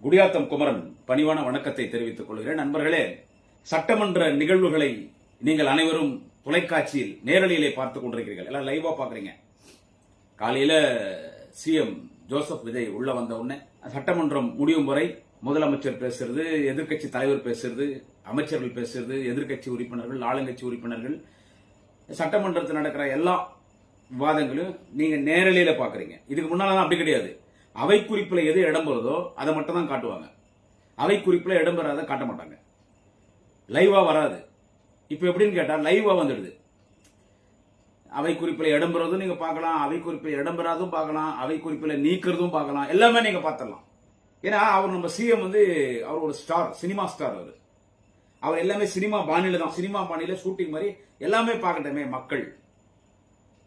குடியாத்தம் குமரன் பணிவான வணக்கத்தை தெரிவித்துக் கொள்கிறேன். நண்பர்களே, சட்டமன்ற நிகழ்வுகளை நீங்கள் அனைவரும் தொலைக்காட்சியில் நேரலையிலே பார்த்துக் கொண்டிருக்கிறீர்கள். எல்லாம் லைவா பாக்குறீங்க. காலையில சிஎம் ஜோசப் விஜய் உள்ள வந்த உடனே சட்டமன்றம் முடியும் வரை முதலமைச்சர் பேசுறது, எதிர்க்கட்சி தலைவர் பேசுறது, அமைச்சர்கள் பேசுறது, எதிர்க்கட்சி உறுப்பினர்கள், ஆளுங்கட்சி உறுப்பினர்கள், சட்டமன்றத்தில் நடக்கிற எல்லா விவாதங்களும் நீங்க நேரலையில பாக்குறீங்க. இதுக்கு முன்னால அப்படி கிடையாது. அவை குறிப்பில் எது இடம்பெறுதோ அதை மட்டும் தான் காட்டுவாங்க. அவை குறிப்பில் இடம்பெறாத காட்ட மாட்டாங்க. லைவா வராது. இப்ப எப்படின்னு கேட்டா லைவா வந்துடுது. அவை குறிப்பில் இடம்பெறதும் நீங்க பார்க்கலாம், அவை குறிப்பில் இடம்பெறாதும் பார்க்கலாம், அவை குறிப்பில் நீக்கிறதும் பார்க்கலாம், எல்லாமே நீங்க பார்த்துடலாம். ஏன்னா அவர் நம்ம சிஎம் அவர் ஒரு ஸ்டார், சினிமா ஸ்டார். அவர் எல்லாமே சினிமா பாணியில தான், சினிமா பாணியில ஷூட்டிங் மாதிரி எல்லாமே பார்க்கட்டமே மக்கள்.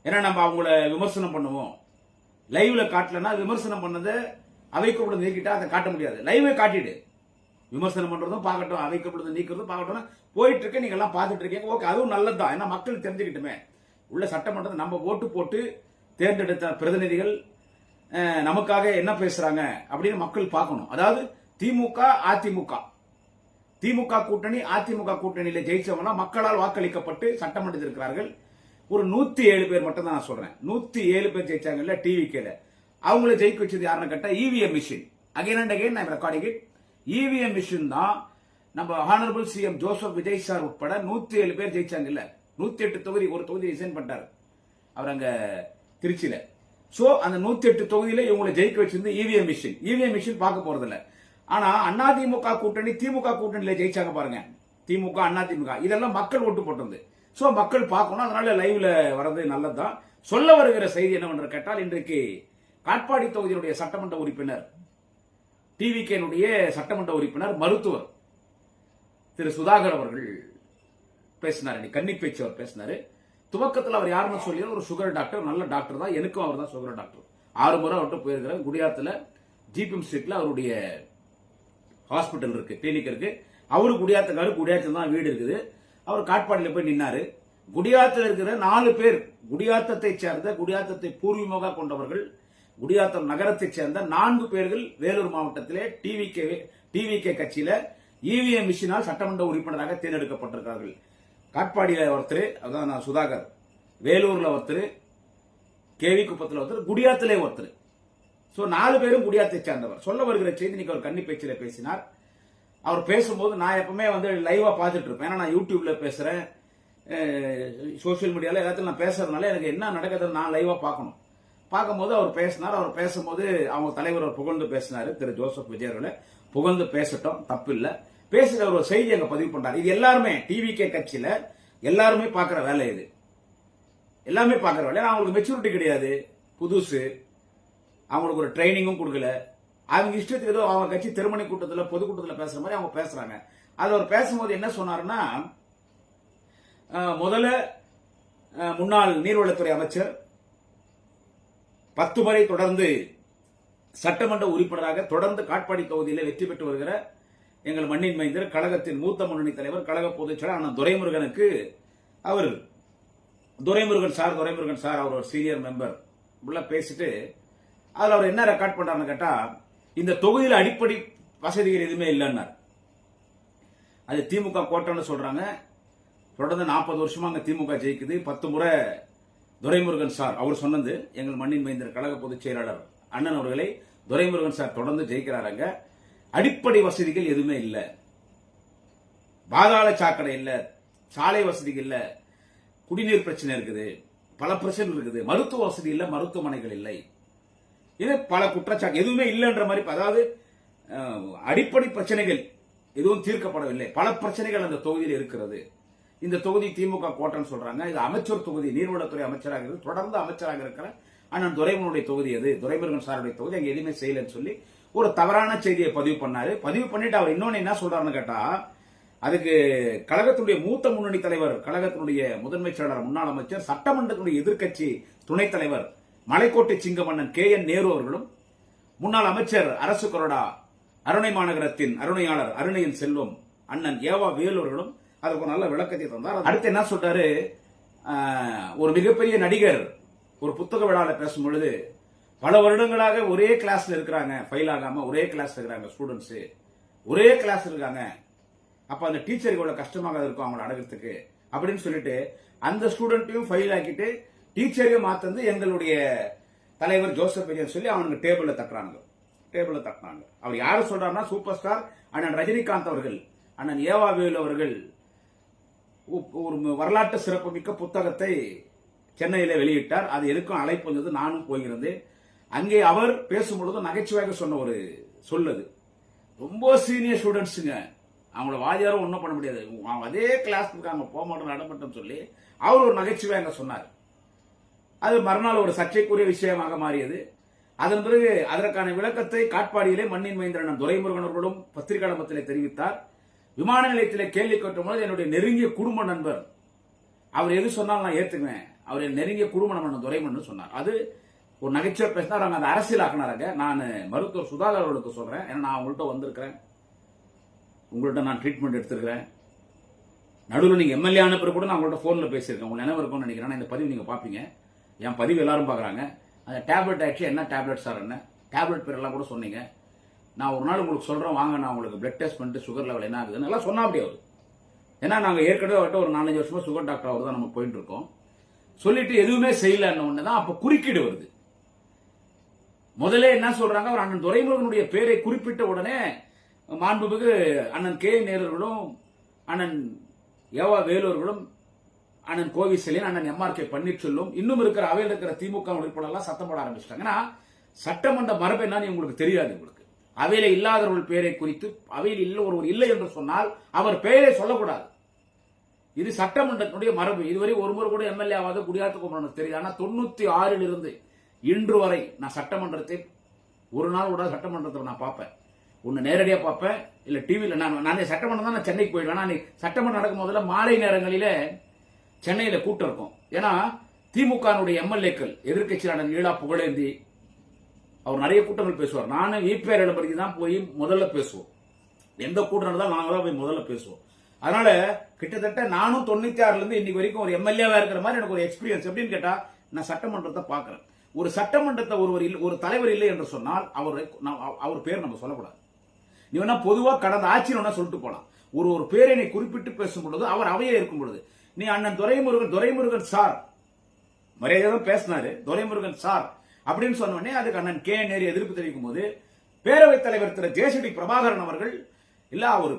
ஏன்னா நம்ம அவங்கள விமர்சனம் பண்ணுவோம். லைவ்ல காட்டலன்னா விமர்சனம் பண்ணதை அவைக்கப்படுது நீக்கிட்டா அதை காட்ட முடியாது. லைவே காட்டிடு, விமர்சனம் பண்றதும் பார்க்கட்டும், அவைக்கப்படுது நீக்கிறதும் பார்க்கட்டும் போயிட்டு இருக்க. நீங்க எல்லாம் பார்த்துட்டு இருக்கீங்க. ஓகே, அதுவும் நல்லதுதான். ஏன்னா மக்கள் தெரிஞ்சுக்கிட்டுமே உள்ள சட்டமன்றத்தை நம்ம ஓட்டு போட்டு தேர்ந்தெடுத்த பிரதிநிதிகள் நமக்காக என்ன பேசுறாங்க அப்படின்னு மக்கள் பார்க்கணும். அதாவது திமுக அதிமுக கூட்டணி, அதிமுக கூட்டணியில ஜெயிச்சவங்க மக்களால் வாக்களிக்கப்பட்டு சட்டமன்றத்தில் இருக்கிறார்கள். ஒரு 107 பேர் மட்டும் தான் நான் சொல்றேன். 107 பேர் ஜெயிச்சாங்கல்ல டிவிக்கேல. அவங்கள ஜெயிக்க வச்சது யாருன்னு கேட்டா EVM machine. Again and again நான் ரெக்கார்டிங் இட். இவிஎம் மிஷின் தான் நம்ம honourable CM Joseph Vijay sir உட்பட 107 பேர் ஜெயிச்சாங்கல்ல. 108 தொகுதி, ஒரு தொகுதி ரிசைன் பண்ணிட்டாரு அவர் அங்க திருச்சியில. சோ அந்த 108 தொகுதியில இவங்களை ஜெயிக்க வச்சிருந்து இவிஎம் மிஷின். இவிஎம் மிஷின் பார்க்க போறது இல்ல. ஆனா அதிமுக கூட்டணி திமுக கூட்டணியில ஜெயிச்சாங்க பாருங்க. திமுக அதிமுக இதெல்லாம் மக்கள் ஓட்டு போட்டது. சோ மக்கள் பார்க்கணும். அதனால லைவ்ல வர்றது நல்லதுதான். சொல்ல வருகிற செய்தி என்னவென்று கேட்டால், இன்றைக்கு காட்பாடி தொகுதியினுடைய சட்டமன்ற உறுப்பினர், டிவிகேனுடைய சட்டமன்ற உறுப்பினர், மருத்துவர் திரு சுதாகர் அவர்கள் பேசினார். கன்னி பேச்சு அவர் பேசினாரு. துவக்கத்தில் அவர் யாருன்னு சொல்லி ஒரு சுகர் டாக்டர், நல்ல டாக்டர் தான். எனக்கும் அவர் தான் சுகர் டாக்டர். 6 முறை அவர்கிட்ட போயிருக்கிறேன். குடியாத்துல ஜிபிஎம் ஸ்ட்ரீட்ல அவருடைய ஹாஸ்பிட்டல் இருக்கு, கிளினிக் இருக்கு. அவரு குடியாத்தக்காரு, குடியாத்தம் தான் வீடு இருக்குது. அவர் காட்பாடியில் போய் நின்னாரு. குடியாத்தில் இருக்கிற 4 பேர், குடியாத்தத்தை சேர்ந்த, குடியாத்தத்தை பூர்வீகமாக கொண்டவர்கள், குடியாத்தம் நகரத்தை சேர்ந்த 4 பேர்கள் வேலூர் மாவட்டத்திலே டிவிகே கட்சியில இவிஎம் மிஷினால் சட்டமன்ற உறுப்பினராக தேர்ந்தெடுக்கப்பட்டிருக்கிறார்கள். காட்பாடியில ஒருத்தர், அதான் சுதாகர், வேலூர்ல ஒருத்தர், கேவி குப்பத்தில் ஒருத்தர், குடியாத்திலே ஒருத்தர். சோ 4 பேரும் குடியாத்தை சேர்ந்தவர். சொல்ல வருகிற செய்தி இன்னைக்கு அவர் கன்னி பேச்சில பேசினார். அவர் பேசும்போது நான் எப்பவுமே லைவா பார்த்துட்டு இருப்பேன். ஏன்னா நான் யூடியூப்ல பேசுறேன், சோசியல் மீடியால எல்லாத்தையும் நான் பேசுறதுனால எனக்கு என்ன நடக்குதுன்னு நான் லைவா பார்க்கணும். பார்க்கும்போது அவர் பேசினார். அவர் பேசும்போது அவங்க தலைவர் புகழ்ந்து பேசினாரு, திரு ஜோசப் விஜய் அவர்களை. புகழ்ந்து பேசட்டும், தப்பு இல்ல. பேசுகிற ஒரு செய்தி அங்க பதிவு பண்றாரு. இது எல்லாருமே டிவிகே கட்சியில எல்லாருமே பாக்குற வேலை. இது எல்லாமே பாக்குற வேலை. அவங்களுக்கு மெச்சூரிட்டி கிடையாது, புதுசு. அவங்களுக்கு ஒரு ட்ரைனிங்கும் கொடுக்கல. அவங்க இஷ்டத்துக்கு ஏதோ அவங்க கட்சி திருமணி கூட்டத்தில், பொதுக்கூட்டத்தில் பேசுற மாதிரி அவங்க பேசுறாங்க. அது அவர் பேசும்போது என்ன சொன்னாருன்னா, முதல்ல முன்னாள் நீர்வளத்துறை அமைச்சர் 10 முறை தொடர்ந்து சட்டமன்ற உறுப்பினராக தொடர்ந்து காட்பாடி தொகுதியில் வெற்றி பெற்று வருகிற எங்கள் மண்ணின் மைந்தர், கழகத்தின் மூத்த முன்னணி தலைவர், கழக பொதுச் செயலாளர் அண்ணன் துரைமுருகனுக்கு அவர் துரைமுருகன் சார் அவர் ஒரு சீனியர் மெம்பர் உள்ள பேசிட்டு அதுல அவர் என்ன ரெக்கார்ட் பண்றாருன்னு கேட்டா, இந்த தொகுதியில் அடிப்படை வசதிகள் எதுவுமே இல்லைன்னார். அது திமுக கோட்டைன்னு சொல்றாங்க. தொடர்ந்து 40 வருஷமா அங்க திமுக ஜெயிக்குது. 10 முறை துரைமுருகன் சார் அவர் சொன்னது, எங்கள் மண்ணின் மைந்தர் கழக பொதுச் செயலாளர் அண்ணன் அவர்களை துரைமுருகன் சார் தொடர்ந்து ஜெயிக்கிறாங்க. அடிப்படை வசதிகள் எதுவுமே இல்ல, பாதாள சாக்கடை இல்ல, சாலை வசதிகள் இல்ல, குடிநீர் பிரச்சனை இருக்குது, பல பிரச்சனை இருக்குது, மருத்துவ வசதி இல்ல, மருத்துவமனைகள் இல்லை, இது பல குற்றச்சாட்டு எதுவுமே இல்லைன்ற மாதிரி. அதாவது அடிப்படை பிரச்சனைகள் எதுவும் தீர்க்கப்படவில்லை. பல பிரச்சனைகள் அந்த தொகுதியில் இருக்கிறது. இந்த தொகுதி திமுக கோட்டைன்னு சொல்றாங்க. இது அமைச்சர் தொகுதி, நீர்வளத்துறை அமைச்சராக இருக்கு, தொடர்ந்து அமைச்சராக இருக்கிற அண்ணன் துரைமுருகனுடைய தொகுதி. அது துரைமுருகன் சாருடைய தொகுதி. அங்க எதுவுமே செய்யலன்னு சொல்லி ஒரு தவறான செய்தியை பதிவு பண்ணாரு. பதிவு பண்ணிட்டு அவர் இன்னொன்னு என்ன சொல்றாருன்னு கேட்டா, அதுக்கு கழகத்தினுடைய மூத்த முன்னணி தலைவர், கழகத்தினுடைய முதன்மை செயலாளர், முன்னாள் அமைச்சர், சட்டமன்றத்தினுடைய எதிர்க்கட்சி துணைத் தலைவர் மலைக்கோட்டை சிங்கமன்னன் KN நேரு அவர்களும், முன்னாள் அமைச்சர் அரசு கொறடா அருணை மாநகரத்தின் அருணையாளர் அருணையின் செல்வம் அண்ணன் ஏவா வேலூர்களும் அதுக்கு ஒரு நல்ல விளக்கத்தை தந்தார். அடுத்து என்ன சொல்றாரு, ஒரு மிகப்பெரிய நடிகர் ஒரு புத்தக விழாவில் பேசும் பொழுது பல வருடங்களாக ஒரே கிளாஸ்ல இருக்கிறாங்க, ஃபெயில் ஆகாம ஒரே கிளாஸ்ல இருக்கிறாங்க ஸ்டூடெண்ட்ஸ், ஒரே கிளாஸ் இருக்காங்க. அப்ப அந்த டீச்சருக்கு எவ்வளவு கஷ்டமாக இருக்கும் அவங்களை அடக்கிறதுக்கு அப்படின்னு சொல்லிட்டு அந்த ஸ்டூடெண்ட்டையும் ஃபெயில் ஆக்கிட்டு டீச்சரையும் மாத்தந்து எங்களுடைய தலைவர் ஜோசப் விஜயன் சொல்லி அவனுக்கு டேபிள்ல தட்டுறாங்க. அவர் யாரு சொல்றாருன்னா சூப்பர் ஸ்டார் அண்ணன் ரஜினிகாந்த் அவர்கள், அண்ணன் ஏவாவேலு அவர்கள் ஒரு வரலாற்று சிறப்புமிக்க புத்தகத்தை சென்னையில வெளியிட்டார். அது எதுக்கும் அழைப்பு வந்தது, நானும் போயிருந்தேன். அங்கே அவர் பேசும்பொழுது நகைச்சுவையாக சொன்ன ஒரு சொல்லுது, ரொம்ப சீனியர் ஸ்டூடெண்ட்ஸுங்க, அவங்கள வாதியாரும் ஒன்றும் பண்ண முடியாது, அவங்க அதே கிளாஸ் இருக்காங்க, போக மாட்டோம் நடமாட்டோம் சொல்லி அவர் ஒரு நகைச்சுவையாக சொன்னார். அது மறுநாள் ஒரு சர்ச்சைக்குரிய விஷயமாக மாறியது. அதன் பிறகு அதற்கான விளக்கத்தை காட்பாடியிலே மண்ணின் மைந்தரன் துரைமுருகன் அவர்களும் பத்திரிகையாளத்திலே தெரிவித்தார். விமான நிலையத்திலே கேள்வி கேட்டும்போது என்னுடைய நெருங்கிய குடும்ப நண்பர், அவர் எது சொன்னாலும் நான் ஏத்துக்குவேன், அவர் நெருங்கிய குடும்ப நண்பன் துரைமன் சொன்னார். அது ஒரு நகைச்சுவை பேசினார். அவங்க அதை அரசியல் ஆக்கினாங்க. நான் மருத்துவர் சுதாகர் அவர்களுக்கு சொல்றேன், ஏன்னா நான் உங்கள்கிட்ட வந்திருக்கிறேன், உங்கள்கிட்ட நான் ட்ரீட்மெண்ட் எடுத்திருக்கிறேன். நடுவில் நீங்க எம்எல்ஏ அனுப்புற கூட நான் உங்கள்கிட்ட போன்ல பேசியிருக்கேன், உங்களுக்கு நினைவு இருக்கும்னு நினைக்கிறேன். இந்த பதிவு நீங்க பாப்பீங்க, என் பதிவு எல்லாரும் பாக்குறாங்க. அந்த டேப்லெட் ஆக்சுவலி என்ன டேப்லெட் சார், என்ன டேப்லெட் பேர் எல்லாம் கூட சொன்னீங்க. நான் ஒரு நாள் உங்களுக்கு சொல்றேன் வாங்க, நான் உங்களுக்கு பிளட் டெஸ்ட் பண்ணிட்டு சுகர் லெவல் என்ன ஆகுதுன்னு எல்லாம் சொன்னா அப்படியே அவர். ஏன்னா நாங்க ஏற்கனவே ஒரு 4-5 வருஷமா சுகர் டாக்டர் அவர் தான் நம்ம போயிட்டு இருக்கோம். சொல்லிட்டு எதுவுமே செய்யலன்னு ஒண்ணுதான் அப்ப குறுக்கீடு வருது. முதல்ல என்ன சொல்றாங்க, அவர் அண்ணன் துரைமுருகனுடைய பேரை குறிப்பிட்ட உடனே மாண்புமிகு அண்ணன் கே நேரர்களும் அண்ணன் ஏவா வேலூர்களும் அண்ணன் கோவிசெலியன் அண்ணன் எம்ஆர்கே பன்னீர்செல்வம் இன்னும் இருக்கிற அவையில் இருக்கிற திமுக உறுப்பினர்கள் சத்தம் போட ஆரம்பிச்சிட்டாங்க. ஏன்னா சட்டமன்ற மரபு என்னன்னு உங்களுக்கு தெரியாது. உங்களுக்கு அவையில இல்லாதவர்கள் பெயரை குறித்து அவையில் இல்லை ஒருவர் இல்லை என்று சொன்னால் அவர் பெயரை சொல்லக்கூடாது. இது சட்டமன்றத்தினுடைய மரபு. இதுவரை ஒரு முறை கூட எம்எல்ஏ ஆகாத குடியாத்த குமரனுக்கு தெரியும். ஆனா 96 இருந்து இன்று வரை நான் சட்டமன்றத்தை ஒரு நாள் கூட சட்டமன்றத்தை நான் பார்ப்பேன். ஒன்னு நேரடியா பார்ப்பேன், இல்ல டிவியில. நான் சட்டமன்றம் தான் நான் சென்னைக்கு போயிடுவேன். நான் சட்டமன்றம் நடக்கும் போதுல மாலை நேரங்களில சென்னையில கூட்டம் இருக்கும். ஏன்னா திமுக எம்எல்ஏக்கள் எதிர்கட்சியான நீலா புகழேந்தி அவர் நிறைய கூட்டங்கள் பேசுவார். நானும் ஈப்பேர் இடம்பெறி தான் போய் முதல்ல பேசுவோம். எந்த கூட்டம் தான் நாங்க தான் போய் முதல்ல பேசுவோம். அதனால கிட்டத்தட்ட நானும் 96 இருந்து இன்னைக்கு வரைக்கும் ஒரு எம்எல்ஏவா இருக்கிற மாதிரி எனக்கு ஒரு எக்ஸ்பீரியன்ஸ். எப்படின்னு கேட்டா நான் சட்டமன்றத்தை பாக்குறேன். ஒரு சட்டமன்றத்தை ஒரு தலைவர் இல்லை என்று சொன்னால் அவர் பேர் நம்ம சொல்லக்கூடாது. நீ வேணா பொதுவா கடந்த ஆட்சியில் சொல்லிட்டு போலாம். ஒரு பேரை நீ குறிப்பிட்டு பேசும் பொழுது அவர் அவையே இருக்கும் பொழுது நீ அண்ணன் துரைமுருகன் சார் மரியாதை பேசினாரு, துரைமுருகன் சார் அப்படின்னு சொன்ன உடனே அதுக்கு அண்ணன் கே நேரு எதிர்ப்பு தெரிவிக்கும் போது பேரவைத் தலைவர் திரு ஜேசிடி பிரபாகரன் அவர்கள் இல்ல அவர்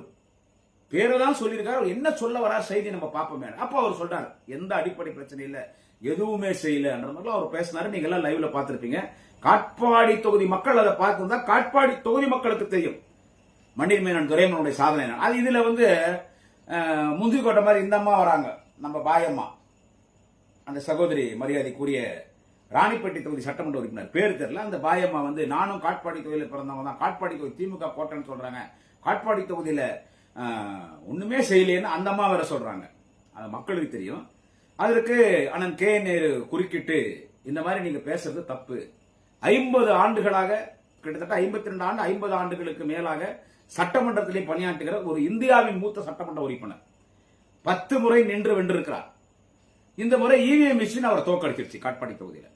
பேரை தான் சொல்லியிருக்காரு, என்ன சொல்ல வரா செய்தி நம்ம பார்ப்போமே. அப்ப அவர் சொல்றாரு எந்த அடிப்படை பிரச்சனை இல்ல, எதுவுமே செய்யலன்ற மாதிரி அவர் பேசினாரு. நீங்க எல்லாம் லைவ்ல பாத்திருப்பீங்க. காட்பாடி தொகுதி மக்கள் அதை பார்த்திருந்தா காட்பாடி தொகுதி மக்களுக்கு தெரியும் மண்ணின் மேனன் துரைமுருகனுடைய சாதனை. அது இதுல முந்தி கோட்டை மாதிரி இந்த அம்மா வராங்க, நம்ம பாயம்மா, அந்த சகோதரி மரியாதைக்குரிய ராணிப்பேட்டை தொகுதி சட்டமன்ற உறுப்பினர் பேர் தெரியல. அந்த பாயம்மா நானும் காட்பாடி தொகுதியில் பிறந்தவங்க தான், காட்பாடி தொகுதி திமுக கோட்டைன்னு சொல்றாங்க, காட்பாடி தொகுதியில ஒண்ணுமே செய்யலன்னு அந்த அம்மா வேற சொல்றாங்க. அது மக்களுக்கு தெரியும். அதற்கு அண்ணன் கே நேரு குறுக்கிட்டு இந்த மாதிரி நீங்க பேசுறது தப்பு. 50 ஆண்டுகளாக கிட்டத்தட்ட 52 ஆண்டு 50 ஆண்டுகளுக்கு மேலாக சட்டமன்றத்திலே பணியாற்றுகிற ஒரு இந்தியாவின் மூத்த சட்டமன்ற உறுப்பினர் 10 முறை நின்று வென்றிருக்கிறார். இந்த முறை இவிஎம் மிஷின் அவர் தோற்கடிச்சிருச்சு காட்பாடி தொகுதியில.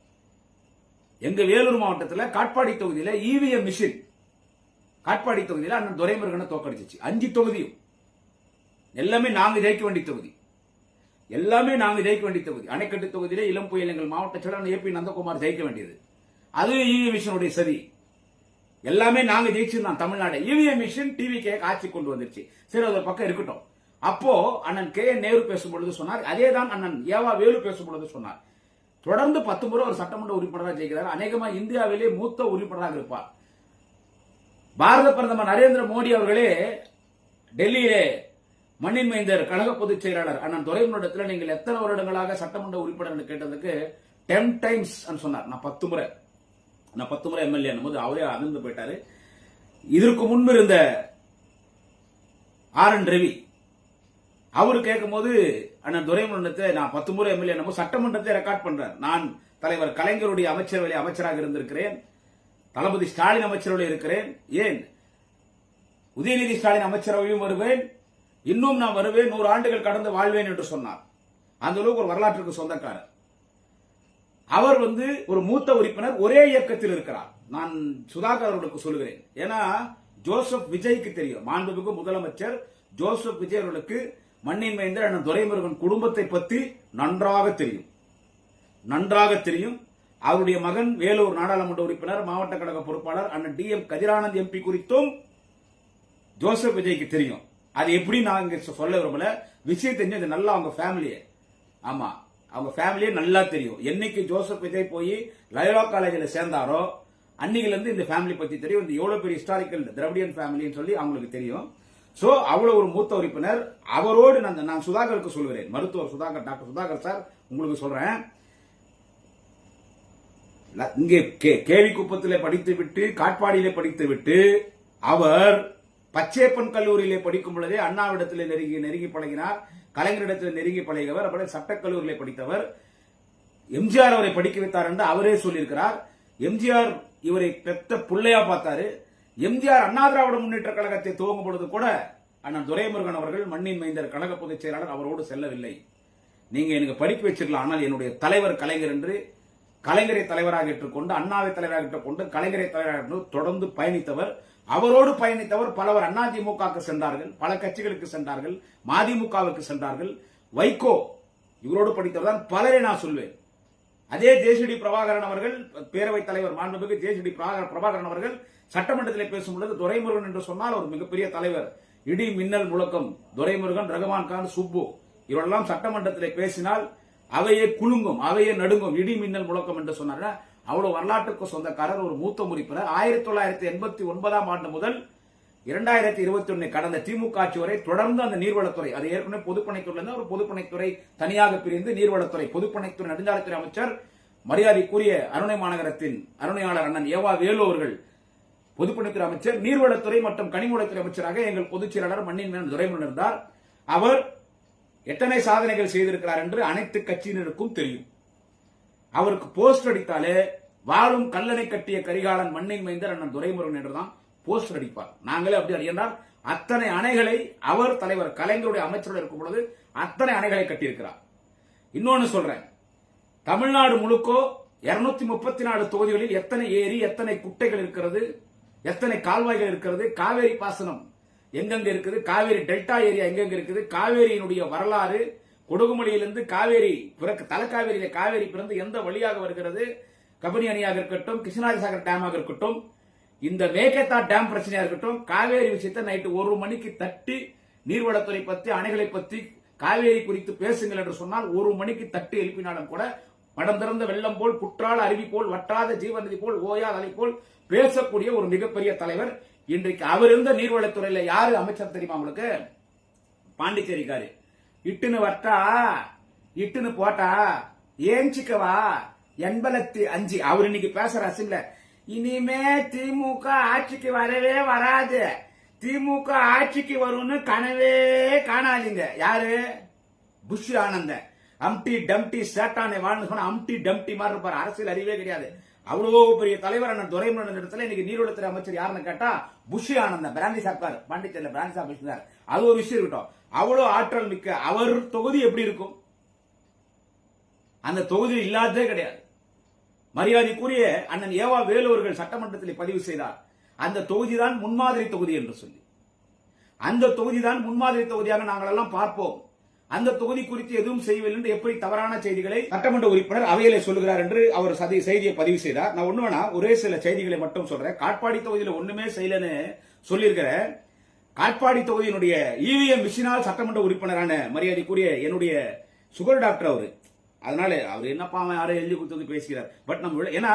எங்க வேலூர் மாவட்டத்தில் காட்பாடி தொகுதியில இவிஎம் மிஷின் காட்பாடி தொகுதியில அண்ணன் துரைமுருகனை தோற்கடிச்சிச்சு. 5 தொகுதியும் எல்லாமே நாங்க ஜெயிக்க வேண்டிய தொகுதி, எல்லாமே நாங்க ஜெயிக்க வேண்டிய தொகுதி. அணைக்கட்டு தொகுதியில இளம் புயல் எங்கள் மாவட்ட செயலாளர் ஏபி நந்தகுமார் ஜெயிக்க வேண்டியது. அது இவிஎம் மிஷினுடைய சதி. எல்லாமே நாங்க ஜெயிச்சிருந்தோம் தமிழ்நாடு. இவிஎம் மிஷின் டிவிகே ஆட்சி கொண்டு வந்துருச்சு. சரி, அது ஒரு பக்கம் இருக்கட்டும். அப்போ அண்ணன் கே நேரு பேசும்பொழுது சொன்னார், அதேதான் அண்ணன் ஏவா வேலு பேசும்பொழுது சொன்னார், தொடர்ந்து 10 முறை ஒரு சட்டமன்ற உறுப்பினராக ஜெயிக்கிறார். அநேகமா இந்தியாவிலே மூத்த உறுப்பினராக இருப்பார். பாரத பிரதமர் நரேந்திர மோடி அவர்களே டெல்லியிலே மண்ணின் மைந்தர் கழக பொதுச் செயலாளர் அண்ணன் துரைமுருகனிடத்தில் நீங்கள் எத்தனை வருடங்களாக சட்டமன்ற உறுப்பினர் கேட்டதுக்கு 10 டைம்ஸ் சொன்னார். நான் 10 முறை எம்எல்ஏ போது அவரே அதிர்ந்து போயிட்டாரு. இதற்கு முன்பு இருந்த RN ரவி அவரு கேட்கும் போது அண்ணன் துரைமுருகனத்தை நான் 10 முறை எம்எல்ஏ சட்டமன்றத்தை ரெக்கார்ட் பண்றார். நான் தலைவர் கலைஞருடைய அமைச்சரவையில் அமைச்சராக இருந்திருக்கிறேன், தளபதி ஸ்டாலின் அமைச்சரவையில் இருக்கிறேன், ஏன் உதயநிதி ஸ்டாலின் அமைச்சரவையும் வருவேன், இன்னும் நான் வருவேன், 100 ஆண்டுகள் கடந்து வாழ்வேன் என்று சொன்னார். அந்த அளவுக்கு ஒரு வரலாற்றுக்கு சொந்தக்காரர். அவர் ஒரு மூத்த உறுப்பினர், ஒரே இயக்கத்தில் இருக்கிறார். நான் சுதாகர் அவர்களுக்கு சொல்லுகிறேன். ஏன்னா ஜோசப் விஜய்க்கு தெரியும், மாண்புமிகு முதலமைச்சர் ஜோசப் விஜய் அவர்களுக்கு மண்ணின் மைந்தர் அண்ணன் துரைமுருகன் குடும்பத்தை பற்றி நன்றாக தெரியும். அவருடைய மகன் வேலூர் நாடாளுமன்ற உறுப்பினர், மாவட்ட கழக பொறுப்பாளர் அண்ணன் டி எம் கதிரானந்த் எம்பி குறித்தும் ஜோசப் விஜய்க்கு தெரியும். அது எப்படி நான் இங்க சொல்ல விரும்பல, விஷயம் தெரிஞ்சு நல்லா அவங்க ஃபேமிலியே, ஆமா அவங்க ஃபேமிலியே நல்லா தெரியும். என்னைக்கு ஜோசப் விஜய் போய் லயோலா காலேஜில் சேர்ந்தாரோ அன்னையில இருந்து இந்த ஃபேமிலி பத்தி தெரியும். இந்த எவ்வளவு பெரிய ஹிஸ்டாரிக்கல் திராவிடியன் ஃபேமிலின்னு சொல்லி அவங்களுக்கு தெரியும். சோ அவ்வளவு ஒரு மூத்த உறுப்பினர். அவரோடு நான் சுதாகருக்கு சொல்கிறேன், மருத்துவர் சுதாகர், டாக்டர் சுதாகர் சார், உங்களுக்கு சொல்றேன், இங்கே கேவிக்குப்பத்திலே படித்துவிட்டு காட்பாடியிலே படித்துவிட்டு அவர் பச்சையப்பன் கல்லூரியிலே படிக்கும் பொழுதே அண்ணாவிடத்திலே நெருங்கி பழகினார், கலைஞரிடத்தில் நெருங்கி பழகியவர். அப்படியே சட்டக்கல்லூரியிலே படித்தவர். எம்ஜிஆர் அவரை படிக்க வைத்தார் என்று அவரே சொல்லியிருக்கிறார். எம்ஜிஆர் இவரை பெற்ற பிள்ளையா பார்த்தாரு. எம்ஜிஆர் அண்ணா திராவிட முன்னேற்ற கழகத்தை துவங்கும் பொழுது கூட அண்ணன் துரைமுருகன் அவர்கள் மண்ணின் மைந்தர் கழக பொதுச் செயலாளர் அவரோடு செல்லவில்லை. நீங்க எனக்கு படிப்பு வச்சிருக்கலாம், ஆனால் என்னுடைய தலைவர் கலைஞர் என்று கலைஞரை தலைவராக ஏற்றுக்கொண்டு, அண்ணாவை தலைவராக ஏற்றுக்கொண்டு, கலைஞரை தலைவராக தொடர்ந்து பயணித்தவர். அவரோடு பயணித்தவர் பலவர் அதிமுகவுக்கு சென்றார்கள், பல கட்சிகளுக்கு சென்றார்கள், மதிமுகவுக்கு சென்றார்கள். வைகோ இவரோடு படித்தவர் தான் பலரை நான் சொல்வேன். அதே ஜேசிடி பிரபாகரன் அவர்கள், பேரவைத் தலைவர் மாண்புமிகு ஜேசிடி பிரபாகரன் அவர்கள் சட்டமன்றத்தில் பேசும்பொழுது துரைமுருகன் என்று சொன்னால் ஒரு மிகப்பெரிய தலைவர், இடி மின்னல் முழக்கம், துரைமுருகன், ரகுமான் கான், சுப்பு இவரெல்லாம் சட்டமன்றத்தில் பேசினால் அவையே குலுங்கும், அவையே நடுங்கும், இடி மின்னல் முழக்கம் என்று சொன்னார். அவ்வளவு வரலாற்றுக்கு சொந்தக்காரர், ஒரு மூத்த உறுப்பினர். 1989 ஆண்டு முதல் 2021 கடந்த திமுக ஆட்சி வரை தொடர்ந்து அந்த நீர்வளத்துறை, அது ஏற்கனவே பொதுப்பணித்துறை, ஒரு பொதுப்பணித்துறை தனியாக பிரிந்து நீர்வளத்துறை, பொதுப்பணித்துறை நெடுஞ்சாலைத்துறை அமைச்சர் மரியாதைக்குரிய அருணை மாநகரத்தின் அருணையாளர் அண்ணன் ஏவா வேலு அவர்கள் பொதுப்பணித்துறை அமைச்சர், நீர்வளத்துறை மற்றும் கனிமவளத்துறை அமைச்சராக எங்கள் பொதுச் செயலாளர் மண்ணின் மைந்தர் துரைமுருகன் இருந்தார். அவர் எத்தனை சாதனைகள் செய்திருக்கிறார் என்று அனைத்து கட்சியினருக்கும் தெரியும். அவருக்கு போஸ்டர் அடித்தாலே வாழும் கல்லணை கட்டிய கரிகாலன் மண்ணின் மைந்தர் அண்ணன் துரைமுருகன் என்றுதான் போஸ்டர் அடிப்பார். நாங்களே அப்படி அடியால் அத்தனை அணைகளை அவர் தலைவர் கலைஞருடைய அமைச்சரோடு இருக்கும் பொழுது அத்தனை அணைகளை கட்டியிருக்கிறார். இன்னொன்னு சொல்றேன், தமிழ்நாடு முழுக்கோ 234 தொகுதிகளில் எத்தனை ஏரி, எத்தனை குட்டைகள் இருக்கிறது, எத்தனை கால்வாய்கள் இருக்கிறது, காவேரி பாசனம் எங்கெங்க இருக்குது, காவேரி டெல்டா ஏரியா எங்கெங்க இருக்குது, காவேரியினுடைய வரலாறு, கொடுகுமலையிலிருந்து காவேரி தலைக்காவேரியில காவேரி பிறந்து எந்த வழியாக வருகிறது, கபினி அணையாக இருக்கட்டும், கிருஷ்ணராஜசாகர் டேமாக இருக்கட்டும், இந்த மேகதா டேம் பிரச்சனையா இருக்கட்டும், காவேரி விஷயத்தை நைட்டு 1 மணிக்கு தட்டி நீர்வளத்துறை பத்தி, அணைகளை பத்தி, காவேரி குறித்து பேசுங்கள் என்று சொன்னால் 1 மணிக்கு தட்டி எழுப்பினாலும் கூட மடம் திறந்த வெள்ளம் போல், புற்றால அருவி போல், வற்றாத ஜீவநதி போல், ஓயாத அலை போல் பேசக்கூடிய ஒரு மிகப்பெரிய தலைவர். இன்றைக்கு அவர் இருந்த நீர்வளத்துறையில யாரு அமைச்சர் தெரியுமா உங்களுக்கு? பாண்டிச்சேரிக்காரு. இட்டுன்னு வட்டா, இட்டுன்னு போட்டா, ஏஞ்சிக்கவா 85. அவர் இன்னைக்கு பேசுற அசிம்ல, இனிமே திமுக ஆட்சிக்கு வரவே வராது, திமுக ஆட்சிக்கு வரும்னு கனவே காணாதீங்க. யாரு? புஷ் ஆனந்த அம்டி டம்டி சேட்டானை வாழ்ந்து சொன்ன அம்டி டம்டி மாதிரி இருப்பார். அரசியல் அறிவே கிடையாது. அவ்வளவு பெரிய தலைவர் அண்ணன் துரைமுருகன் இடத்துல இன்னைக்கு நீர்வளத்துறை அமைச்சர் யாருன்னு கேட்டா புஷ் ஆனந்த பிராந்தி சாப்கார், பாண்டிச்சேரியில் பிராந்தி சாப்பிட்டார். அது ஒரு விஷயம் இருக்கட்டும். அவ்வளவு ஆற்றல் மிக்க அவர் தொகுதி எப்படி இருக்கும்? அந்த தொகுதி இல்லாததே கிடையாது. மரியாதைக்குரிய அண்ணன் ஏவா வேலு அவர்கள் சட்டமன்றத்தில் பதிவு செய்தார், அந்த தொகுதிதான் முன்மாதிரி தொகுதி என்று சொல்லி. அந்த தொகுதிதான் முன்மாதிரி தொகுதியாக நாங்கள் எல்லாம் பார்ப்போம். அந்த தொகுதி குறித்து எதுவும் செய்யவில்லை என்று எப்படி தவறான செய்திகளை சட்டமன்ற உறுப்பினர் அவையிலே சொல்லுகிறார் என்று அவர் செய்தியை பதிவு செய்தார். நான் ஒண்ணு வேணா ஒரே சில செய்திகளை மட்டும் சொல்றேன். காட்பாடி தொகுதியில் ஒண்ணுமே செய்யலன்னு சொல்லியிருக்கிற காட்பாடி தொகுதியினுடைய இவிஎம் மிஷினால் சட்டமன்ற உறுப்பினரான மரியாதைக்குரிய என்னுடைய சுகர் டாக்டர் அவரு. அதனால அவர் என்னப்பா யாரும் எழுதி கொடுத்தது பேசுகிறார். பட் நம்ம ஏன்னா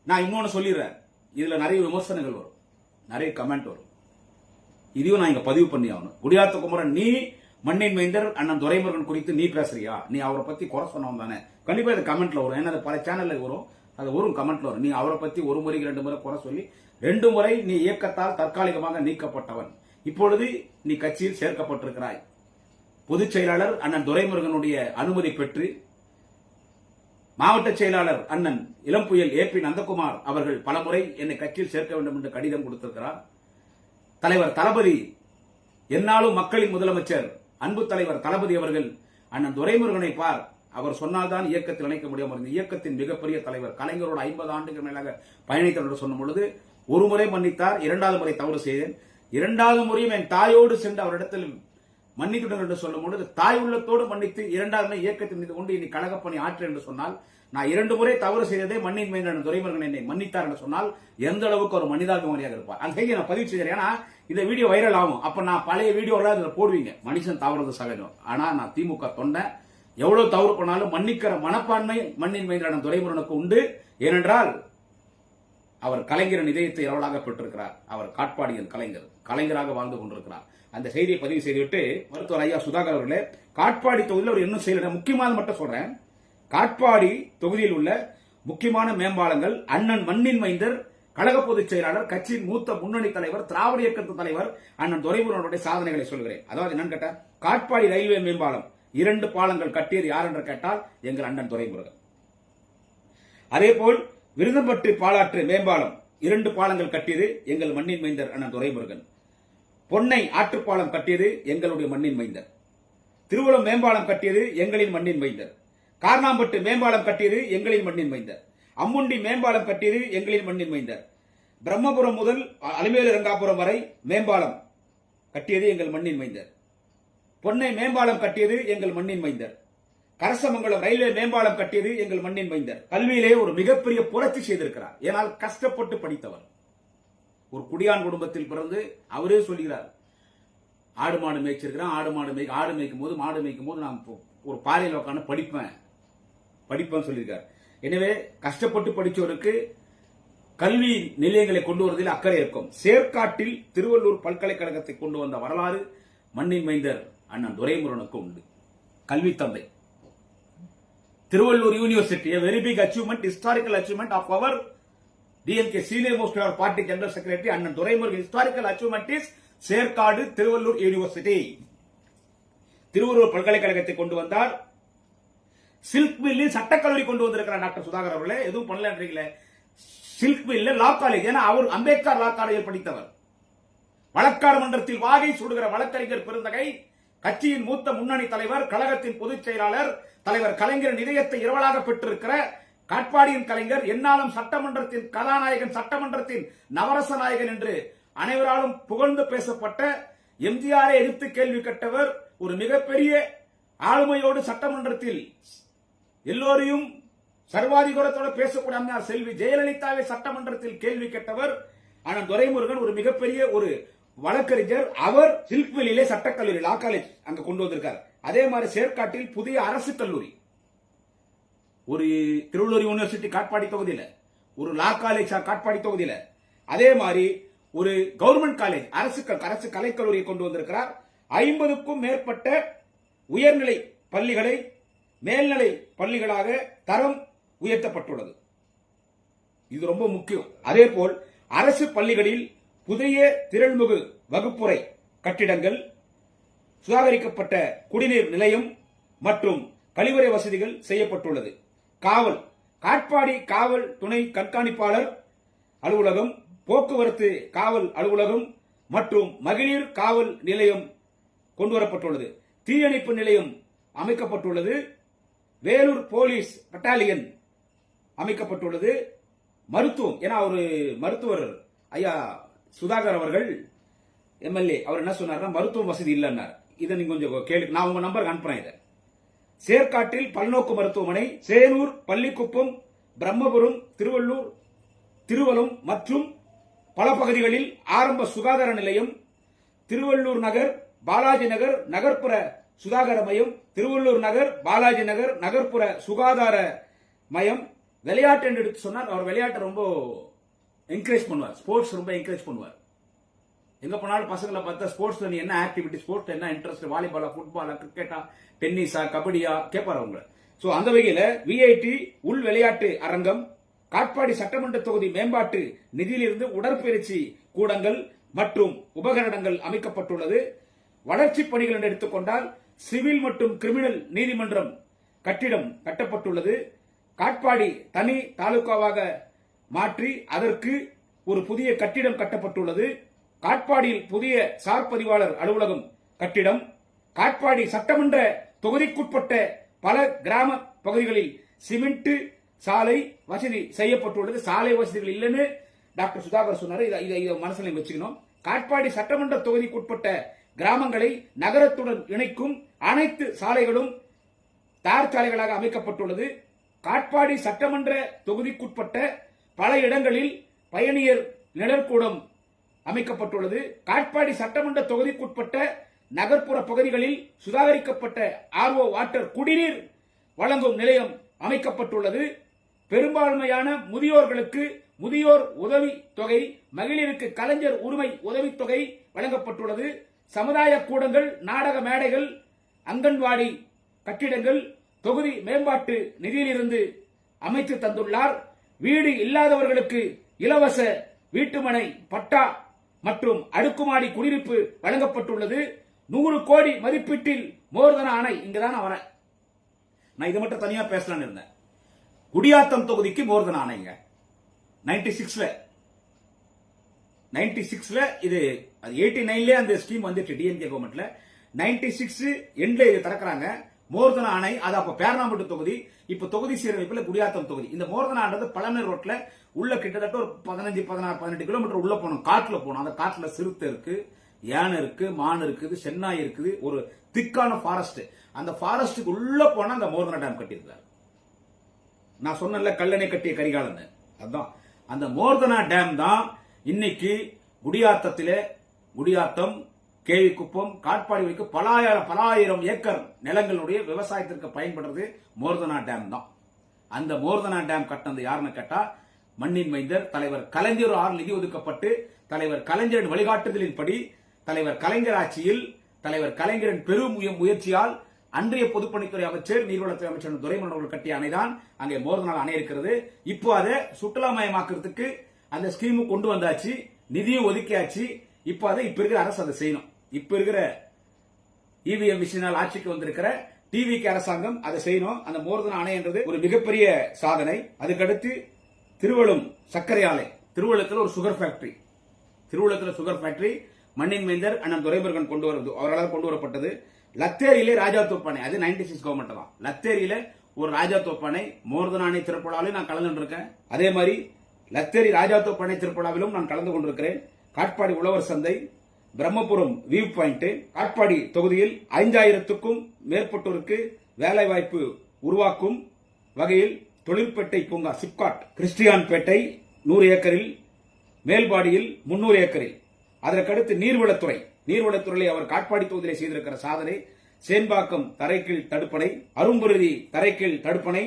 நான் இன்னொன்னு சொல்லிடுறேன், இதுல நிறைய விமர்சனங்கள் வரும், நிறைய கமெண்ட் வரும். இதையும் நான் இங்க பதிவு பண்ணி ஆகணும். குடியாத்த குமரன், நீ மண்ணின் மைந்தர் அண்ணன் துரைமுருகன் குறித்து நீ பேசுறியா? நீ அவரை பத்தி குறை சொன்னவன் தானே? கண்டிப்பா இது கமெண்ட்ல வரும். ஏன்னா பல சேனல்ல வரும், அது வரும் கமெண்ட்ல வரும். நீ அவரை பத்தி 1 முறை 2 முறை குறை சொல்லி 2 முறை நீ இயக்கத்தால் தற்காலிகமாக நீக்கப்பட்டவன், இப்பொழுது நீ கட்சியில் சேர்க்கப்பட்டிருக்கிறாய். பொதுச் செயலாளர் அண்ணன் துரைமுருகனுடைய அனுமதி பெற்று மாவட்ட செயலாளர் அண்ணன் இளம்புயல் ஏபி நந்தகுமார் அவர்கள் பலமுறை என்னை கட்சியில் சேர்க்க வேண்டும் என்று கடிதம் கொடுத்திருக்கிறார். தலைவர் தளபதி, என்னாலும் மக்களின் முதலமைச்சர் அன்பு தலைவர் தளபதி அவர்கள் அண்ணன் துரைமுருகனை பார், அவர் சொன்னால்தான் இயக்கத்தில் இணைக்க முடியும். இந்த இயக்கத்தின் மிகப்பெரிய தலைவர் கலைஞரோட 50 ஆண்டுகள் மேலாக பயணித்தவர் சொல்லும் பொழுது ஒரு முறை மன்னித்தார், 2வது முறை தவறு செய்தேன், 2வது முறையும் என் தாயோடு சென்று அவரிடத்தில் மன்னித்துடன் என்று சொல்லும் பொழுது தாய் உள்ளத்தோடு மன்னித்து 2வது முறை இயக்கத்தின் மீது கொண்டு இனி கழகப்பணி ஆற்று என்று சொன்னால், நான் 2 முறை தவறு செய்ததே மண்ணின் மைந்தன் துரைமுருகன் என்னை மன்னித்தார் என்று சொன்னால் எந்த அளவுக்கு ஒரு மனிதாபிமானியாக இருப்பார். அந்த செய்தியை நான் பதிவு செய்கிறேன். ஏன்னா இந்த வீடியோ வைரல் ஆகும். அப்ப நான் பழைய வீடியோலாம் இதுல போடுவீங்க. மனுஷன் தவறுது சகஜம். ஆனா நான் திமுக தொண்டை, எவ்வளவு தவறு பண்ணாலும் மன்னிக்கிற மனப்பான்மை மண்ணின் மைந்தன் துரைமுருகனுக்கு உண்டு. ஏனென்றால் அவர் கலைஞரின் இதயத்தை எவ்வளவாக பெற்றிருக்கிறார். அவர் காட்பாடியின் கலைஞராக வாழ்ந்து கொண்டிருக்கிறார். அந்த செய்தியை பதிவு செய்துவிட்டு மருத்துவர் ஐயா சுதாகர் அவர்களே, காட்பாடி தொகுதியில் அவர் இன்னும் செய்யல, முக்கியமான மட்டும் சொல்றேன். காட்பாடி தொகுதியில் உள்ள முக்கியமான மேம்பாலங்கள், அண்ணன் மண்ணின் மைந்தர், கழக பொதுச் செயலாளர், கட்சியின் மூத்த முன்னணி தலைவர், திராவிட இயக்கத்தின் தலைவர் அண்ணன் துரைமுருகனுடைய சாதனைகளை சொல்கிறேன். அதாவது என்னன்னு கேட்டா, காட்பாடி ரயில்வே மேம்பாலம் 2 பாலங்கள் கட்டியது யார் என்று கேட்டால் எங்கள் அண்ணன் துரைமுருகன். அதேபோல் விருதம்பட்டு பாலாற்று மேம்பாலம் 2 பாலங்கள் கட்டியது எங்கள் மண்ணின் மைந்தர் அண்ணன் துரைமுருகன். பொன்னை ஆற்றுப்பாலம் கட்டியது எங்களுடைய மண்ணின் மைந்தர். திருவள்ளம் மேம்பாலம் கட்டியது எங்களின் மண்ணின் மைந்தர். கார்னாம்பட்டு மேம்பாலம் கட்டியது எங்களின் மண்ணின் மைந்தர். அம்முண்டி மேம்பாலம் கட்டியது எங்களின் மண்ணின் மைந்தர். பிரம்மபுரம் முதல் அலமேலு ரங்காபுரம் வரை மேம்பாலம் கட்டியது எங்கள் மண்ணின் மைந்தர். பொன்னை மேம்பாலம் கட்டியது எங்கள் மண்ணின் மைந்தர். கரசமங்கலம் ரயில்வே மேம்பாலம் கட்டியது எங்கள் மண்ணின் மைந்தர். கல்வியிலே ஒரு மிகப்பெரிய புரட்சி செய்திருக்கிறார். ஏனால் கஷ்டப்பட்டு படித்தவர். ஒரு குடியான் குடும்பத்தில் பிறந்து அவரே சொல்கிறார், ஆடு மாடு மேய்ச்சிருக்கிறேன், ஆடு மேய்க்கும் போது நான் ஒரு பாறையில் உட்காந்து படிப்பேன் சொல்லியிருக்கார். எனவே கஷ்டப்பட்டு படித்தவருக்கு கல்வி நிலையங்களை கொண்டு வருவதில் அக்கறை இருக்கும். சேர்க்காட்டில் திருவள்ளூர் பல்கலைக்கழகத்தை கொண்டு வந்த வரலாறு மண்ணின் மைந்தர் அண்ணன் துரைமுருகனுக்கு உண்டு. கல்வி தந்தை. Thiruvallur university, a very big achievement, historical achievement of our DMK senior most our party general secretary அண்ணன் Duraimurugan. historical achievement is Serkadu Thiruvallur university. Thiruvallur பல்கலைக்கழகத்தை கொண்டு வந்தார். சில்க் மில்லில் சட்டக்கல்லூரி கொண்டு வந்திருக்கிறார் டாக்டர் சுதாகர் அவர்களே. எதுவும் பண்ணல. சில்க் மில்ல லா காலேஜ், ஏன்னா அவர் அம்பேத்கர் லா காலேஜில் படித்தவர். வழக்காடு மன்றத்தில் வாகை சூடுகிற வழக்கறிஞர் பெருந்தகை, கட்சியின் மூத்த முன்னணி தலைவர், கழகத்தின் பொதுச் செயலாளர், தலைவர் கலைஞரின் இதயத்தை இரவலாக பெற்றிருக்கிற காட்பாடியின் கலைஞர், என்னாலும் சட்டமன்றத்தின் கதாநாயகன், சட்டமன்றத்தின் நவரச நாயகன் என்று அனைவராலும் புகழ்ந்து பேசப்பட்ட, எம்ஜிஆரை எதிர்த்து கேள்வி கேட்டவர், ஒரு மிகப்பெரிய ஆளுமையோடு சட்டமன்றத்தில் எல்லோரையும் சர்வாதிகாரத்தோடு பேசக்கூடிய அம்மையார் செல்வி ஜெயலலிதாவை சட்டமன்றத்தில் கேள்வி கேட்டவர் அண்ணன் துரைமுருகன். ஒரு மிகப்பெரிய ஒரு வழக்கறிஞர். அவர் சில்க்வெளியிலே சட்டக்கல்லூரி லா காலேஜ் அங்க கொண்டு வந்திருக்கார். அதே மாதிரி சேர்க்காட்டில் புதிய அரசு கல்லூரி, ஒரு திருவள்ளூர் யூனிவர்சிட்டி காட்பாடி தொகுதியில, ஒரு லா காலேஜ் காட்பாடி தொகுதியில, அதே மாதிரி ஒரு கவர்மெண்ட் காலேஜ் அரசு கலைக்கல்லூரியை கொண்டு வந்திருக்கிறார். 50க்கும் மேற்பட்ட உயர்நிலை பள்ளிகளை மேல்நிலை பள்ளிகளாக தரம் உயர்த்தப்பட்டுள்ளது. இது ரொம்ப முக்கியம். அதே போல் அரசு பள்ளிகளில் புதிய திரள்முகு வகுப்புரை கட்டிடங்கள், சுகாதாரிக்கப்பட்ட குடிநீர் நிலையம் மற்றும் கழிவறை வசதிகள் செய்யப்பட்டுள்ளது. காவல், காட்பாடி காவல் துணை கண்காணிப்பாளர் அலுவலகம், போக்குவரத்து காவல் அலுவலகம் மற்றும் மகளிர் காவல் நிலையம் கொண்டுவரப்பட்டுள்ளது. தீயணைப்பு நிலையம் அமைக்கப்பட்டுள்ளது. வேலூர் போலீஸ் பட்டாலியன் அமைக்கப்பட்டுள்ளது. மருத்துவம், ஏன்னா ஒரு மருத்துவர் ஐயா சுதாகர் அவர்கள் எம்எல்ஏ, அவர் என்ன சொன்னார், மருத்துவ வசதி இல்லைன்னார். இதை நீங்க கொஞ்சம் கேளு, நான் உங்க நம்பருக்கு அனுப்புறேன். இதை சேர்க்காட்டில் பல்நோக்கு மருத்துவமனை, சேனூர், பள்ளிக்குப்பம், பிரம்மபுரம், திருவள்ளூர், திருவலம் மற்றும் பல பகுதிகளில் ஆரம்ப சுகாதார நிலையம், திருவள்ளூர் நகர், பாலாஜி நகர் நகர்ப்புற சுகாதார மையம், திருவள்ளூர் நகர், பாலாஜி நகர் நகர்ப்புற சுகாதார மையம். விளையாட்டு என்று எடுத்து சொன்னார். அவர் விளையாட்டை ரொம்ப என்கரேஜ் பண்ணுவார். ஸ்போர்ட்ஸ் ரொம்ப என்கரேஜ் பண்ணுவார். எங்க போனாலும் பசங்களை பார்த்தா ஸ்போர்ட்ஸ்ல நீ என்ன ஆக்டிவிட்டி, ஸ்போர்ட்ஸ் என்ன இன்ட்ரெஸ்ட், வாலிபாலா, ஃபுட்பாலா, கிரிக்கெட்டா, டென்னிஸா, கபடியா கேட்பாரு அவங்க. சோ அந்த வகையில விஐடி உள் விளையாட்டு அரங்கம், காட்பாடி சட்டமன்ற தொகுதி மேம்பாட்டு நிதியிலிருந்து உடற்பயிற்சி கூடங்கள் மற்றும் உபகரணங்கள் அமைக்கப்பட்டுள்ளது. வளர்ச்சி பணிகள் என்று எடுத்துக்கொண்டால் சிவில் மற்றும் கிரிமினல் நீதிமன்றம் கட்டிடம் கட்டப்பட்டுள்ளது. காட்பாடி தனி தாலுகாவாக மாற்றி அதற்கு ஒரு புதிய கட்டிடம் கட்டப்பட்டுள்ளது. காட்பாடியில் புதிய சார் பதிவாளர் அலுவலகம் கட்டிடம், காட்பாடி சட்டமன்ற தொகுதிக்குட்பட்ட பல கிராம பகுதிகளில் சிமெண்ட் சாலை வசதி செய்யப்பட்டுள்ளது. சாலை வசதிகள் இல்லைன்னு டாக்டர் சுதாகர் சொன்னாரு. இதை மனசுல வச்சுக்கணும். காட்பாடி சட்டமன்ற தொகுதிக்குட்பட்ட கிராமங்களை நகரத்துடன் இணைக்கும் அனைத்து சாலைகளும் தார் சாலைகளாக அமைக்கப்பட்டுள்ளது. காட்பாடி சட்டமன்ற தொகுதிக்குட்பட்ட பல இடங்களில் பயணியர் நிழற்கூடம் அமைக்கப்பட்டுள்ளது. காட்பாடி சட்டமன்ற தொகுதிக்குட்பட்ட நகர்ப்புற பகுதிகளில் சுதாகரிக்கப்பட்ட ஆர்ஓ வாட்டர் குடிநீர் வழங்கும் நிலையம் அமைக்கப்பட்டுள்ளது. பெரும்பான்மையான முதியோர்களுக்கு முதியோர் உதவி தொகை, மகளிருக்கு கலைஞர் உரிமை உதவித்தொகை வழங்கப்பட்டுள்ளது. சமுதாய கூடங்கள், நாடக மேடைகள், அங்கன்வாடி கட்டிடங்கள் தொகுதி மேம்பாட்டு நிதியிலிருந்து அமைத்து தந்துள்ளார். வீடு இல்லாதவர்களுக்கு இலவச வீட்டுமனை பட்டா மற்றும் அடுக்குமாடி குடியிருப்பு வழங்கப்பட்டுள்ளது. 100 கோடி மதிப்பீட்டில் மோர்தன அணை. இங்கதான் வரேன். நான் இதை மட்டும் தனியா பேசலான்னு இருந்தேன். குடியாத்தம் தொகுதிக்கு மோர்தன அணைங்க 96ல இது 89ல அந்த ஸ்கீம் வந்துச்சு டிஎன்கே கவர்மெண்ட்ல. 96 எண்ட்ல இது திறக்கிறாங்க மோர்தன அணை. அது அப்ப பேரணாம்பட்டு தொகுதி, இப்ப தொகுதி சீரமைப்புல குடியாத்தம் தொகுதி. இந்த மோர்தன அணை பழநர் ரோட்ல உள்ள கிட்டத்தட்ட ஒரு 15, 16, 18 கிலோமீட்டர் உள்ள போகணும். காட்டுல போகணும். அந்த காட்டுல சிறுத்தை இருக்கு, யானை இருக்கு, மான் இருக்குது, சென்னாய் இருக்குது, ஒரு திக்கான ஃபாரஸ்ட். அந்த ஃபாரஸ்டுக்கு உள்ள போனா அந்த மோர்தன டேம் கட்டியிருக்காரு. நான் சொன்னல கல்லணை கட்டிய கரிகாலன், அதுதான் அந்த மோர்தனா டேம் தான். இன்னைக்கு குடியாத்தம், கேவிக்குப்பம், காட்பாடி வரைக்கும் பல ஆயிரம் ஏக்கர் நிலங்களுடைய விவசாயத்திற்கு பயன்படுறது மோர்தனா டேம் தான். அந்த மோர்தனா டேம் கட்டினது யாருன்னு கேட்டா மண்ணின் மைந்தர் தலைவர் கலைஞர் நிதி ஒதுக்கப்பட்டு தலைவர் கலைஞரின் வழிகாட்டுதலின்படி தலைவர் கலைஞர் ஆட்சியில் தலைவர் கலைஞரின் பெரும் முயற்சியால் அன்றைய பொதுப்பணித்துறை அமைச்சர், நீர்வளத்துறை அமைச்சர் துரைமுருகன் அவர்கள் கட்டிய அணைதான் அங்கே மோர்தனால் அணை இருக்கிறது. இப்போ அதை சுற்றுலாமயமாக்குறதுக்கு அந்த ஸ்கீமு கொண்டு வந்தாச்சு, நிதியும் ஒதுக்கியாச்சு. இப்போ அதை இப்ப இருக்கிற அரசு அதை செய்யணும். இப்ப இருக்கிற இவிஎம் மிஷினால் ஆட்சிக்கு வந்திருக்கிற டிவிக்கு அரசாங்கம் அதை செய்யணும். அந்த மோர்தன அணை என்றது ஒரு மிகப்பெரிய சாதனை. அதுக்கடுத்து திருவள்ளம் சர்க்கரை ஆலை, திருவள்ளத்தில் ஒரு சுகர் ஃபேக்டரி, மண்ணின் மைந்தர் அண்ணன் துரைமுருகன் அவரால் கொண்டு வரப்பட்டது. லத்தேரியிலே ராஜா தோப்பானை, அது 96 கவர்மெண்ட் தான். லத்தேரியில ஒரு ராஜா தோப்பானை மோர்தன அணை திருப்பலாவிலும் நான் கலந்து இருக்கேன். அதே மாதிரி லத்தேரி ராஜா தோப்பானை திருப்பலாவிலும் நான் கலந்து கொண்டிருக்கிறேன். காட்பாடி உழவர் சந்தை, பிரம்மபுரம் வியூ பாயிண்ட், காட்பாடி தொகுதியில் 5000க்கும் மேற்பட்டோருக்கு வேலைவாய்ப்பு உருவாக்கும் வகையில் தொழிற்பேட்டை பூங்கா சிப்காட், கிறிஸ்டியான்பேட்டை 100 ஏக்கரில், மேல்பாடியில் 300 ஏக்கரில். அதற்கடுத்து நீர்வளத்துறையில் அவர் காட்பாடி தொகுதியில் செய்திருக்கிற சாதனை. சேன்பாக்கம் தரைக்கீழ் தடுப்பணை, அரும்புருதி தரைக்கீழ் தடுப்பணை,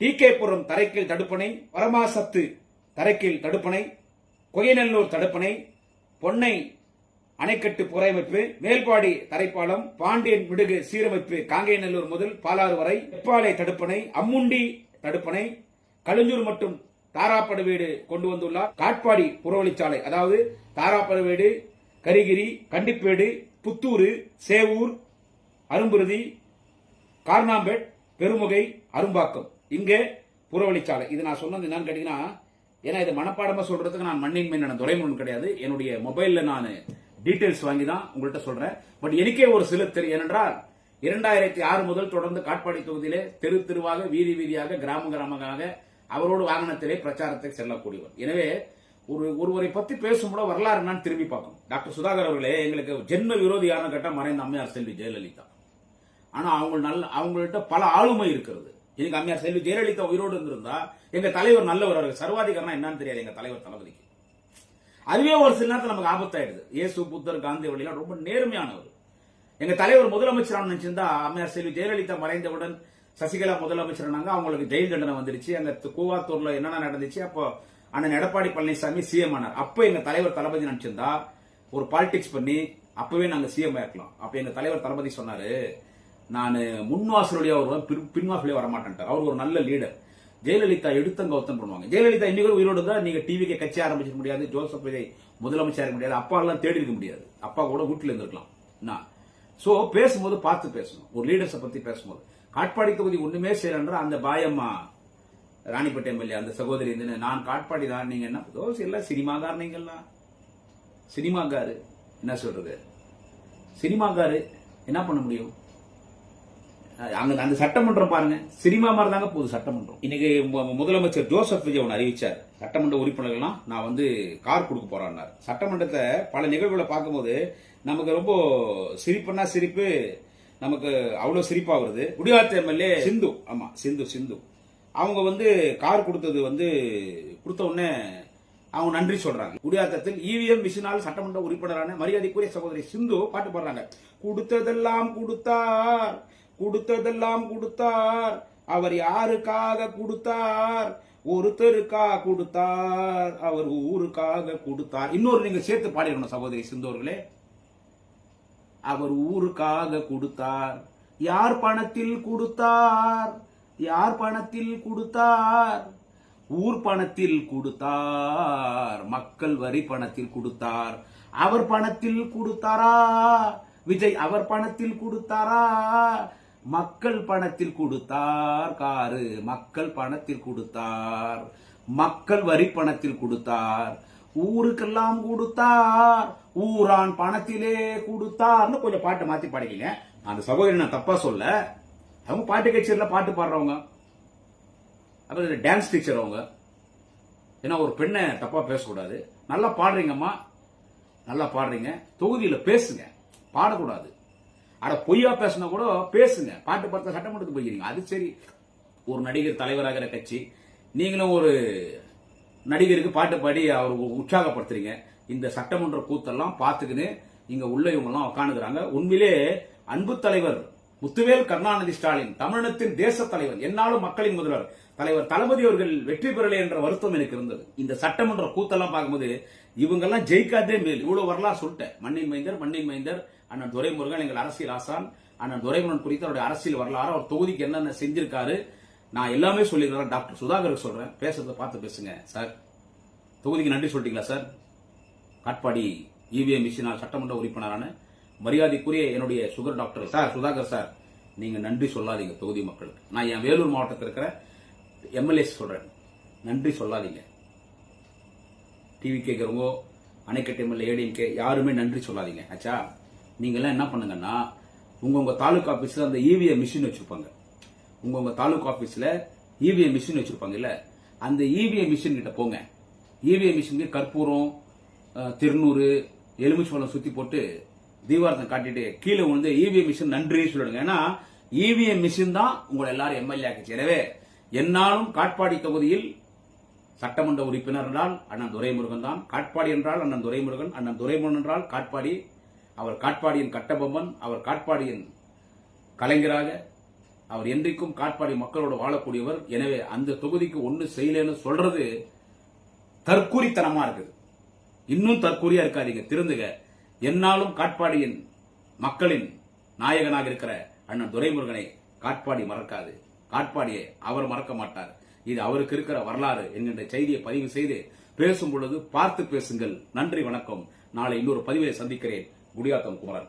டிகேபுரம் தரைக்கீழ் தடுப்பணை, வரமாசத்து தரைக்கீழ் தடுப்பணை, கொய்யநல்லூர் தடுப்பணை, பொன்னை அணைக்கட்டு புறமைப்பு, மேல்பாடி தரைப்பாலம், பாண்டியன் விடுகு சீரமைப்பு, காங்கேயநல்லூர் முதல் பாலாறு வரை, வெப்பாலை தடுப்பணை, அம்முண்டி தடுப்பணை, கழுஞ்சூர் மற்றும் தாராப்படுவேடு கொண்டு வந்துள்ளார். காட்பாடி புறவழிச்சாலை, அதாவது தாராப்படுவேடு, கரிகிரி, கண்டிப்பேடு, புத்தூர், சேவூர், அரும்புருதி, கார்னாம்பேட், பெருமுகை, அரும்பாக்கம், இங்கே புறவழிச்சாலை. இது நான் சொன்னது என்னன்னு கேட்டீங்கன்னா, ஏன்னா இது மனப்பாடமா சொல்றதுக்கு நான் மண்ணின் மைந்தன் துரைமுருகன் கிடையாது. என்னுடைய மொபைல்ல நான் டீடைல்ஸ் வாங்கி தான் உங்கள்கிட்ட சொல்றேன். பட் எனக்கே ஒரு சில தெரியும். ஏனென்றால் 2006 முதல் தொடர்ந்து காட்பாடி தொகுதியிலே தெருவாக, வீதியாக, கிராமமாக அவரோடு வாகனத்திலே பிரச்சாரத்துக்கு செல்லக்கூடியவர். எனவே ஒருவரை பத்தி பேசும்போது வரலாறு என்னன்னு திரும்பி பார்க்கணும். டாக்டர் சுதாகர் அவர்களே எங்களுக்கு ஜென்ம விரோதி யாருன்னு கேட்டா மறைந்த அம்மையார் செல்வி ஜெயலலிதா. ஆனா அவங்கள்ட்ட பல ஆளுமை இருக்கிறது. எனக்கு அம்மையார் செல்வி ஜெயலலிதா உயிரோடு இருந்திருந்தா எங்க தலைவர் நல்லவர். அவருக்கு சர்வாதிகாரனா என்னன்னு தெரியாது எங்க தலைவர் தளபதிக்கு. அதுவே ஒரு சில நேரத்தில் நமக்கு ஆபத்தாயிடுது. இயேசு, புத்தர், காந்தி வழியெல்லாம் ரொம்ப நேர்மையானவர். எங்க தலைவர் முதலமைச்சரான நினைச்சிருந்தா அம்மையார் செல்வி ஜெயலலிதா மறைந்தவுடன் சசிகலா முதலமைச்சரானாங்க. அவங்களுக்கு ஜெயில் தண்டனை வந்துருச்சு. அங்க கூவாத்தூர்ல என்னென்ன நடந்துச்சு. அப்போ அண்ணன் எடப்பாடி பழனிசாமி சிஎம் ஆனார். அப்ப எங்க தலைவர் தளபதி நினைச்சிருந்தா ஒரு பாலிடிக்ஸ் பண்ணி அப்பவே நாங்க சிஎம் ஆயிருக்கலாம். அப்ப எங்க தலைவர் தளபதி சொன்னாரு, நான் முன்வாசலுடைய வருவேன், பின்வாசலே வரமாட்டேன். அவர் ஒரு நல்ல லீடர். ஜெயலலிதா எடுத்தங்கவுத்தன் பண்ணுவாங்க. ஜெயலலிதா இன்னைக்கு உயிரோடு தான் நீங்க டிவிக்கு கட்சி ஆரம்பிச்சிட முடியாது, ஜோசப் விஜய் முதலமைச்சர் இருக்க முடியாது, அப்பா எல்லாம் தேடி இருக்க முடியாது. அப்பா கூட வீட்டுல இருந்திருக்கலாம். சோ பேசும்போது பார்த்து பேசணும். ஒரு லீடர்ஸை பத்தி பேசும்போது காட்பாடி தொகுதி ஒண்ணுமே செய்யறன்ற அந்த பாயம்மா ராணிப்பேட்டை எம்எல்ஏ அந்த சகோதரி நான் காட்பாடி தான், நீங்க என்ன எல்லாம் சினிமாக்கார், நீங்கெல்லாம் சினிமாக்காரு என்ன சொல்றது, சினிமாக்காரு என்ன பண்ண முடியும்? அங்க அந்த சட்டமன்றம் பாருங்க, சினிமா மாதிரி தாங்க போகுது சட்டமன்றம். இன்னைக்கு முதலமைச்சர் ஜோசப் விஜய் ஒன்று அறிவிச்சார், சட்டமன்ற உறுப்பினர்கள்லாம் நான் வந்து கார் கொடுக்க போறான்னார். சட்டமன்றத்தை பல நிகழ்வுகளை பார்க்கும்போது நமக்கு ரொம்ப சிரிப்புன்னா சிரிப்பு, நமக்கு அவ்வளவு சிரிப்பா வருது. குடியாத்த எம்எல்ஏ சிந்து, ஆமா சிந்து அவங்க வந்து கார் கொடுத்தது வந்து கொடுத்த உடனே அவங்க நன்றி சொல்றாங்க. குடியாத்தத்தில் இவிஎம் மிஷினால் சட்டமன்ற உறுப்பினரான மரியாதைக்குரிய சகோதரி சிந்து பாட்டு பாடுறாங்க. கொடுத்ததெல்லாம் கொடுத்தார், கொடுத்ததெல்லாம் கொடுத்தார், அவர் யாருக்காக கொடுத்தார், ஒருத்தருக்காக கொடுத்தார், அவர் ஊருக்காக கொடுத்தார். இன்னொரு நீங்க சேர்த்து பாடிடணும் சகோதரி சிந்து அவர்களே. அவர் ஊருக்காக கொடுத்தார். யார் பணத்தில் கொடுத்தார், யார் பணத்தில் கொடுத்தார், ஊர் பணத்தில் கொடுத்தார், மக்கள் வரி பணத்தில் கொடுத்தார். அவர் பணத்தில் கொடுத்தாரா விஜய், அவர் பணத்தில் கொடுத்தாரா, மக்கள் பணத்தில் கொடுத்தார் காரு, மக்கள் பணத்தில் கொடுத்தார், மக்கள் வரி பணத்தில் கொடுத்தார், ஊருக்கெல்லாம் கொடுத்தார், ஊரான் பணத்திலே கொடுத்தார்னு கொஞ்சம் பாட்டு மாத்தி பாடிக்கீங்க. அந்த சகோதரி நான் தப்பா சொல்ல, அவங்க பாட்டு கச்சேரியில பாட்டு பாடுறவங்க, அப்புறம் டான்ஸ் டீச்சர் அவங்க. ஏன்னா ஒரு பெண்ணை தப்பா பேசக்கூடாது. நல்லா பாடுறீங்கம்மா, நல்லா பாடுறீங்க, தொகுதியில பேசுங்க, பாடக்கூடாது. அட பொய்யா பேசினா கூட பேசுங்க. பாட்டு பார்த்த சட்டமன்றத்துக்கு போய்க்கிறீங்க, அது சரி. ஒரு நடிகர் தலைவராகிற கட்சி, நீங்களும் ஒரு நடிகருக்கு பாட்டு பாடி அவர் உற்சாகப்படுத்துறீங்க. இந்த சட்டமன்ற கூத்தெல்லாம் பார்த்துக்கின்னு இங்க உள்ள இவங்க எல்லாம் உட்காந்துக்கிறாங்க. உண்மையிலே அன்பு தலைவர் முத்துவேல் கருணாநிதி ஸ்டாலின், தமிழகத்தின் தேச தலைவர், என்னாலும் மக்களின் முதல்வர் தலைவர் தளபதி அவர்கள் வெற்றி பெறலை என்ற வருத்தம் எனக்கு இருந்தது. இந்த சட்டமன்ற கூத்தெல்லாம் பார்க்கும்போது இவங்கெல்லாம் ஜெயிக்காதே மேல். இவ்வளவு வரலாறு சொல்லிட்டேன். மண்ணின் மைந்தர் அண்ணன் துரைமுருகன் எங்கள் அரசியல் ஆசான். அண்ணன் துரைமுருகன் குறித்து அவருடைய அரசியல் வரலாறு, அவர் தொகுதிக்கு என்னென்ன செஞ்சிருக்காரு நான் எல்லாமே சொல்லிருக்கிறேன். டாக்டர் சுதாகருக்கு சொல்றேன், பேசுறத பார்த்து பேசுங்க சார். தொகுதிக்கு நன்றி சொல்லிட்டீங்களா சார்? காட்பாடி இவிஎம் மிஷினால் சட்டமன்ற உறுப்பினரான மரியாதைக்குரிய என்னுடைய sugar doctor sir Sudhakar sir, நீங்க நன்றி சொல்லாதீங்க தொகுதி மக்களுக்கு. நான் என் வேலூர் மாவட்டத்தில் இருக்கிற எம்எல்ஏ சொல்றேன், நன்றி சொல்லாதீங்க. டிவி கேட்கிறவங்க, அணைக்கட்டு எம்எல்ஏ, ஏடிஎம்கே யாருமே நன்றி சொல்லாதீங்க. ஆச்சா, நீங்க எல்லாம் என்ன பண்ணுங்கன்னா உங்க தாலுகா ஆபீஸ்ல அந்த இவிஎம் மிஷின் வச்சிருப்பாங்க. உங்க தாலுகா ஆபீஸ்ல இவிஎம் மிஷின் வச்சிருப்பாங்க இல்ல, அந்த இவிஎம் மிஷின் கிட்ட போங்க. இவிஎம் மிஷினுக்கு கற்பூரம், திருநூறு, எலுமிச்சம்பழம் சுத்தி போட்டு தீபாரத்தம் காட்டிட்டு கீழே வந்து இவிஎம் மிஷின் நன்றி சொல்லிடுங்க. ஏன்னா இவிஎம் மிஷின் தான் உங்களை எல்லாரும் எம்எல்ஏ ஆக்கிச்சு. எனவே என்னாலும் காட்பாடி தொகுதியில் சட்டமன்ற உறுப்பினர் என்றால் அண்ணன் துரைமுருகன் தான். காட்பாடி என்றால் அண்ணன் துரைமுருகன், அண்ணன் துரைமுருகன் என்றால் காட்பாடி. அவர் காட்பாடியின் கட்டபொம்மன், அவர் காட்பாடியின் கலைஞராக, அவர் என்றைக்கும் காட்பாடி மக்களோடு வாழக்கூடியவர். எனவே அந்த தொகுதிக்கு ஒண்ணு செய்யலன்னு சொல்றது தற்கூரித்தனமா இருக்குது. இன்னும் தற்கூரியா இருக்காதீங்க, திருந்துக. என்னாலும் காட்பாடியின் மக்களின் நாயகனாக இருக்கிற அண்ணன் துரைமுருகனை காட்பாடி மறக்காது. காட்பாடியை அவர் மறக்க மாட்டார். இது அவருக்கு இருக்கிற வரலாறு என்கின்ற செய்தியை பதிவு செய்து பேசும் பொழுது பார்த்து பேசுங்கள். நன்றி, வணக்கம். நாளை இன்னொரு பதிவை சந்திக்கிறேன். குடியாத்தம் குமரன்.